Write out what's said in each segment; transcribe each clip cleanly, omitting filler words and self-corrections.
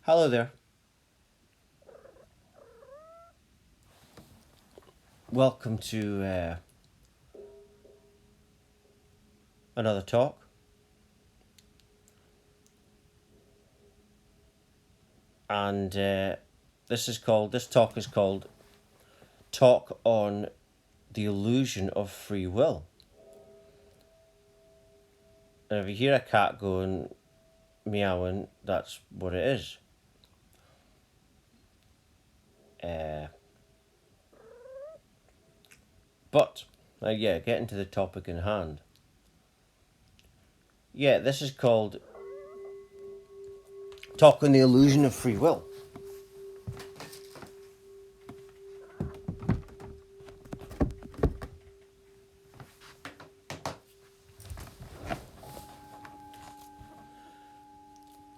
Hello there. Welcome to another talk. And this talk is called Talk on the Illusion of Free Will. And if you hear a cat going meowing, that's what it is. Uh, but getting to the topic in hand. Yeah, this is called Talk on the Illusion of Free Will.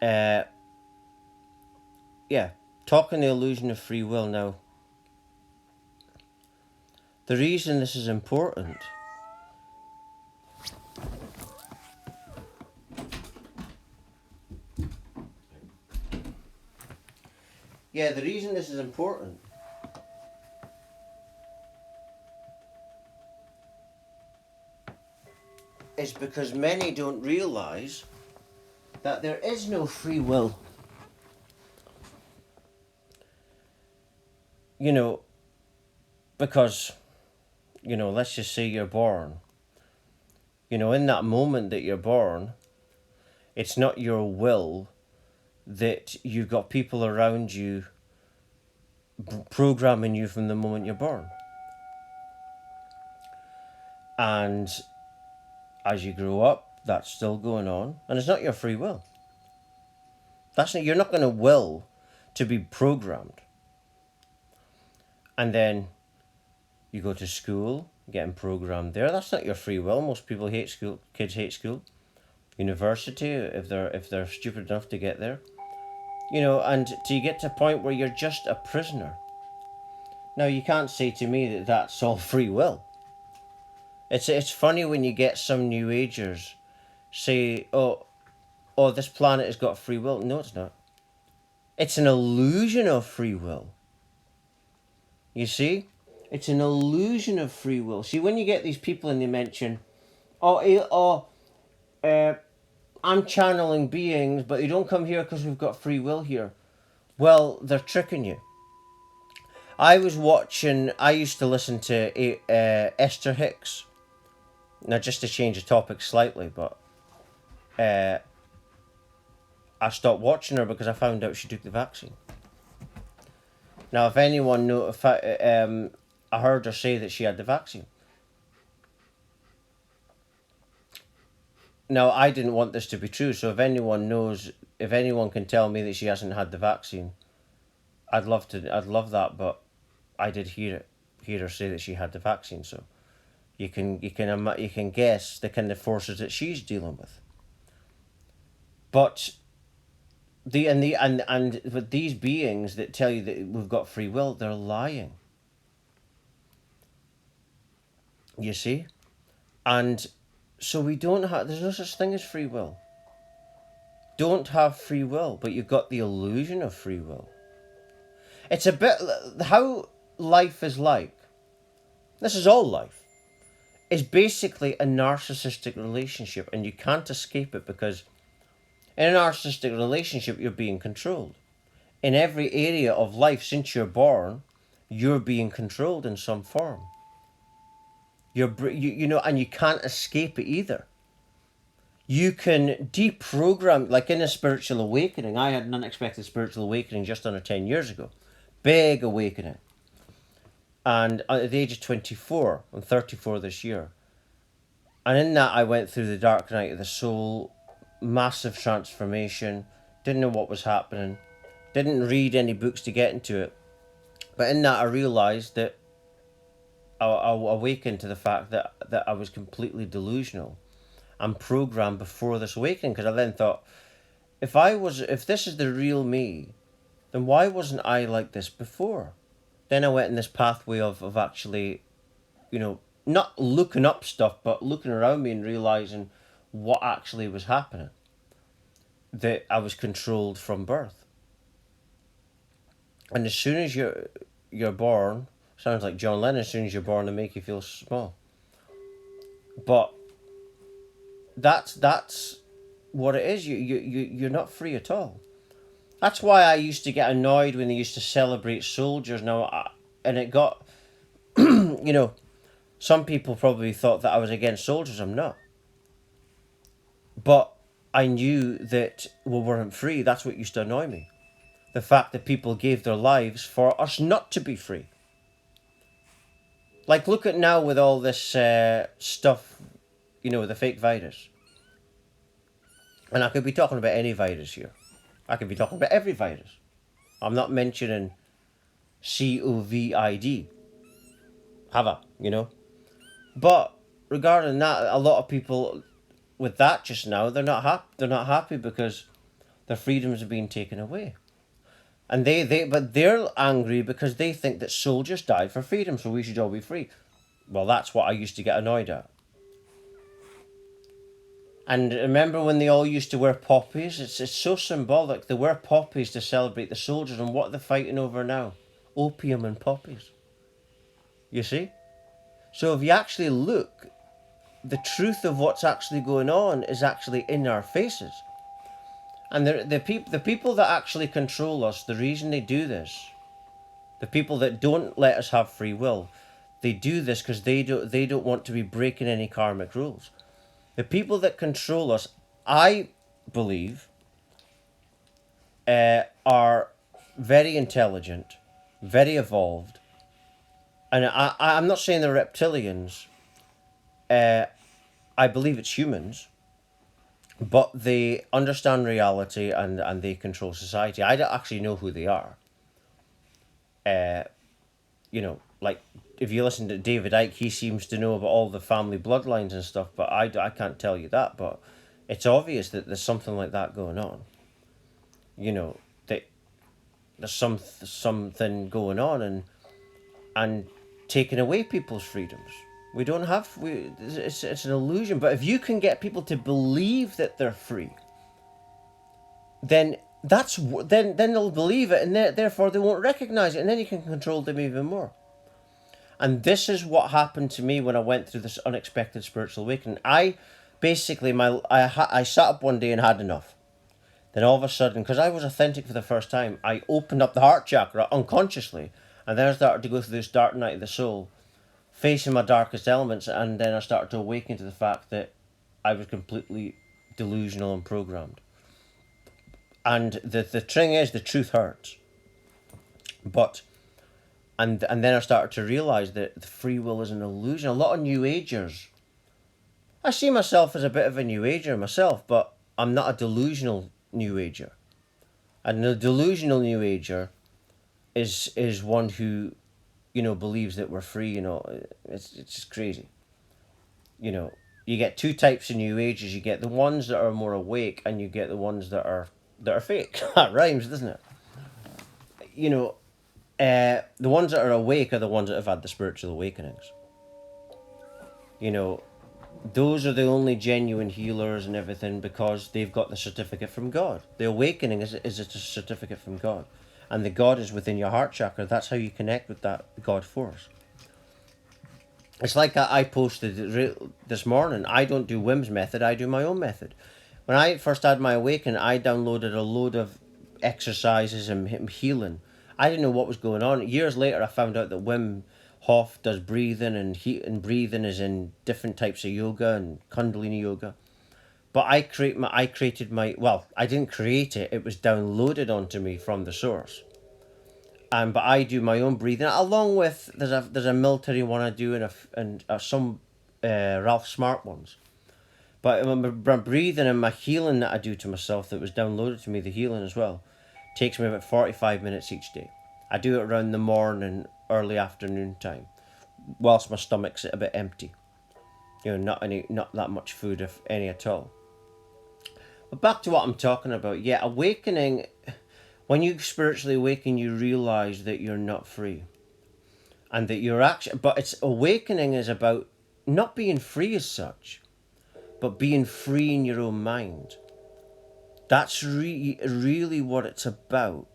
Uh, yeah, Talk on the Illusion of Free Will. Now, the reason this is important the reason this is important is because many don't realize that there is no free will. Because, let's just say you're born. In that moment that you're born, it's not your will that you've got people around you programming you from the moment you're born. And as you grow up, that's still going on, and it's not your free will. You're not going to will to be programmed. And then you go to school, getting programmed there. That's not your free will. Most people hate school. Kids hate school. University, if they're stupid enough to get there. And to get to a point where you're just a prisoner. Now, you can't say to me that that's all free will. It's funny when you get some New Agers say, oh, this planet has got free will. No, it's not. It's an illusion of free will. You see? It's an illusion of free will. See, when you get these people and they mention, I'm channeling beings, but they don't come here because we've got free will here. Well, they're tricking you. I used to listen to Esther Hicks. Now, just to change the topic slightly, but I stopped watching her because I found out she took the vaccine. Now, if anyone I heard her say that she had the vaccine. Now, I didn't want this to be true, so if anyone can tell me that she hasn't had the vaccine, I'd love that, but I did hear her say that she had the vaccine, so you can guess the kind of forces that she's dealing with. But with these beings that tell you that we've got free will, they're lying. You see? And so there's no such thing as free will. Don't have free will, but you've got the illusion of free will. It's a bit how life is like. This is all life. Is basically a narcissistic relationship, and you can't escape it because in a narcissistic relationship, you're being controlled. In every area of life since you're born, you're being controlled in some form. And you can't escape it either. You can deprogram, like in a spiritual awakening. I had an unexpected spiritual awakening just under 10 years ago. Big awakening. And at the age of 24, I'm 34 this year. And in that, I went through the dark night of the soul, massive transformation, didn't know what was happening, didn't read any books to get into it. But in that, I realised that I awakened to the fact that I was completely delusional and programmed before this awakening, because I then thought, if this is the real me, then why wasn't I like this before? Then I went in this pathway of actually, not looking up stuff, but looking around me and realising what actually was happening. That I was controlled from birth. And as soon as you're born, sounds like John Lennon. As soon as you're born, they make you feel small. But that's what it is. You're not free at all. That's why I used to get annoyed when they used to celebrate soldiers. And it got, some people probably thought that I was against soldiers. I'm not. But I knew that we weren't free. That's what used to annoy me. The fact that people gave their lives for us not to be free. Like, look at now with all this stuff, the fake virus. And I could be talking about any virus here. I could be talking about every virus. I'm not mentioning COVID. Have I? But regarding that, a lot of people with that just now, they're not happy. They're not happy because their freedoms are being taken away. And but they're angry because they think that soldiers died for freedom, so we should all be free. Well, that's what I used to get annoyed at. And remember when they all used to wear poppies? It's so symbolic. They wear poppies to celebrate the soldiers, and what are they fighting over now? Opium and poppies. You see? So if you actually look, the truth of what's actually going on is actually in our faces. And the people that actually control us, the reason they do this, the people that don't let us have free will, they do this because they don't want to be breaking any karmic rules. The people that control us, I believe, are very intelligent, very evolved, and I'm not saying they're reptilians. I believe it's humans, but they understand reality and they control society. I don't actually know who they are. Like if you listen to David Icke, he seems to know about all the family bloodlines and stuff, but I can't tell you that. But it's obvious that there's something like that going on. That there's something going on and taking away people's freedoms. We don't have it's an illusion. But if you can get people to believe that they're free, then then they'll believe it, and therefore they won't recognize it, and then you can control them even more. And this is what happened to me when I went through this unexpected spiritual awakening. I basically I sat up one day and had enough. Then all of a sudden, because I was authentic for the first time, I opened up the heart chakra unconsciously, and then I started to go through this dark night of the soul, facing my darkest elements, and then I started to awaken to the fact that I was completely delusional and programmed. And the thing is, the truth hurts. But and then I started to realise that the free will is an illusion. A lot of New Agers, I see myself as a bit of a New Ager myself, but I'm not a delusional New Ager. And the delusional New Ager is one who, believes that we're free. It's just crazy. You get two types of New Agers. You get the ones that are more awake, and you get the ones that are fake. That rhymes, doesn't it? The ones that are awake are the ones that have had the spiritual awakenings. Those are the only genuine healers and everything because they've got the certificate from God. The awakening is a certificate from God. And the God is within your heart chakra. That's how you connect with that God force. It's like I posted this morning. I don't do Wim's method. I do my own method. When I first had my awakening, I downloaded a load of exercises and healing. I didn't know what was going on. Years later, I found out that Wim Hof does breathing, and breathing is in different types of yoga and Kundalini yoga. But I created my, well, I didn't create it. It was downloaded onto me from the source. But I do my own breathing along with there's a military one I do and some Ralph Smart ones. But my breathing and my healing that I do to myself that was downloaded to me, the healing as well, takes me about 45 minutes each day. I do it around the morning, early afternoon time, whilst my stomach's a bit empty. Not that much food, if any at all. But back to what I'm talking about. Yeah, awakening. When you spiritually awaken, you realize that you're not free, and that you're actually. But it's awakening is about not being free as such, but being free in your own mind. That's really what it's about,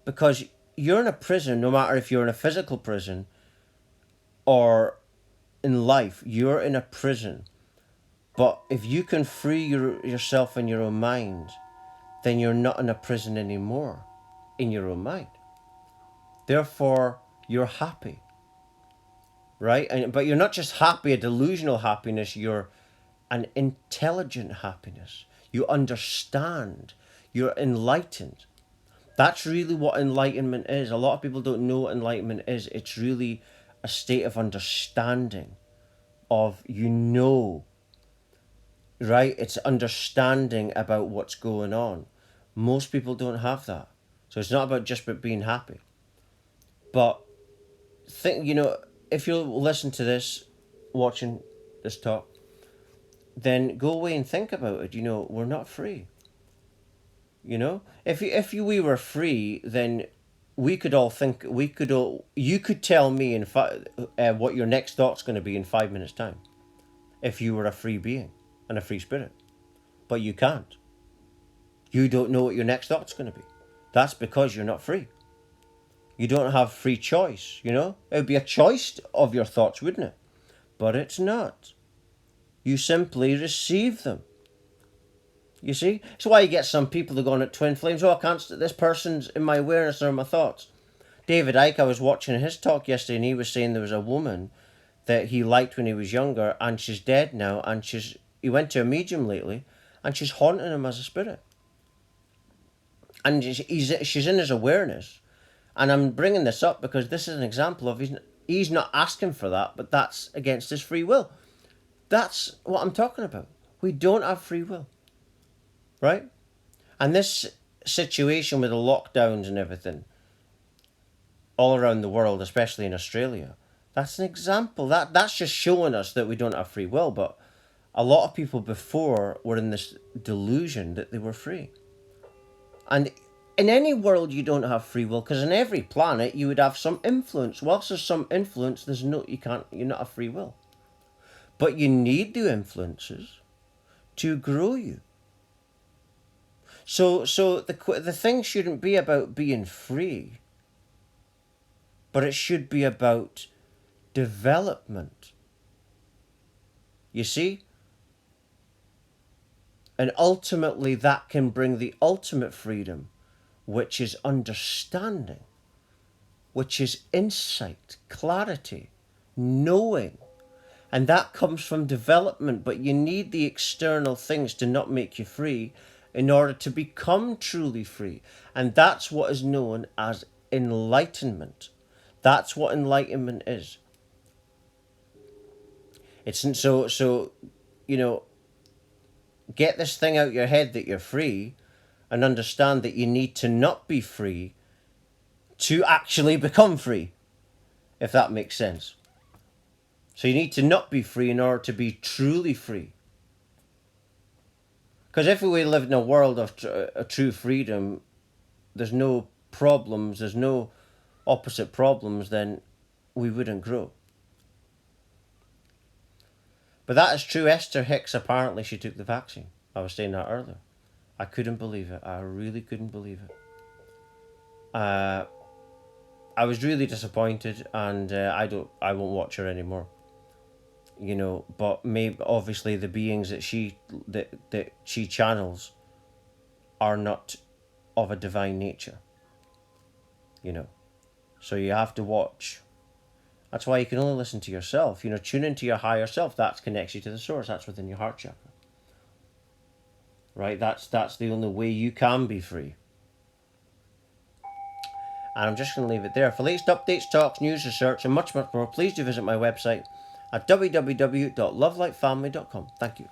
because you're in a prison, no matter if you're in a physical prison or in life, you're in a prison. But if you can free yourself in your own mind, then you're not in a prison anymore in your own mind. Therefore, you're happy, right? But you're not just happy, a delusional happiness, you're an intelligent happiness. You understand, you're enlightened. That's really what enlightenment is. A lot of people don't know what enlightenment is. It's really a state of understanding, of right? It's understanding about what's going on. Most people don't have that. So it's not about just being happy. But think, if you listen to this, watching this talk, then go away and think about it. We're not free. If we were free, then we could all think, you could tell me what your next thought's going to be in 5 minutes time, if you were a free being and a free spirit. But you can't. You don't know what your next thought's going to be. That's because you're not free. You don't have free choice, It would be a choice of your thoughts, wouldn't it? But it's not. You simply receive them. You see? That's why you get some people that go on at twin flames. Oh, I can't, this person's in my awareness or in my thoughts. David Icke, I was watching his talk yesterday, and he was saying there was a woman that he liked when he was younger, and she's dead now, and he went to a medium lately, and she's haunting him as a spirit. And she's in his awareness. And I'm bringing this up because this is an example of he's not asking for that, but that's against his free will. That's what I'm talking about. We don't have free will. Right? And this situation with the lockdowns and everything all around the world, especially in Australia, that's an example. That's just showing us that we don't have free will. But a lot of people before were in this delusion that they were free. And in any world you don't have free will, because in every planet you would have some influence. Whilst there's some influence, you're not a free will. But you need the influences to grow you. So the thing shouldn't be about being free, but it should be about development. You see? And ultimately that can bring the ultimate freedom, which is understanding, which is insight, clarity, knowing. And that comes from development, but you need the external things to not make you free in order to become truly free. And that's what is known as enlightenment. That's what enlightenment is. It's so get this thing out your head that you're free, and understand that you need to not be free to actually become free, if that makes sense. So you need to not be free in order to be truly free. Because if we lived in a world of a true freedom, there's no problems, there's no opposite problems, then we wouldn't grow. But that is true. Esther Hicks, apparently she took the vaccine. I was saying that earlier. I couldn't believe it. I really couldn't believe it. I was really disappointed, and I won't watch her anymore. But maybe obviously the beings that she channels are not of a divine nature. So you have to watch. That's why you can only listen to yourself. Tune into your higher self. That connects you to the source. That's within your heart chakra. Right? That's the only way you can be free. And I'm just going to leave it there. For latest updates, talks, news, research, and much, much more, please do visit my website at www.lovelightfamily.com. Thank you.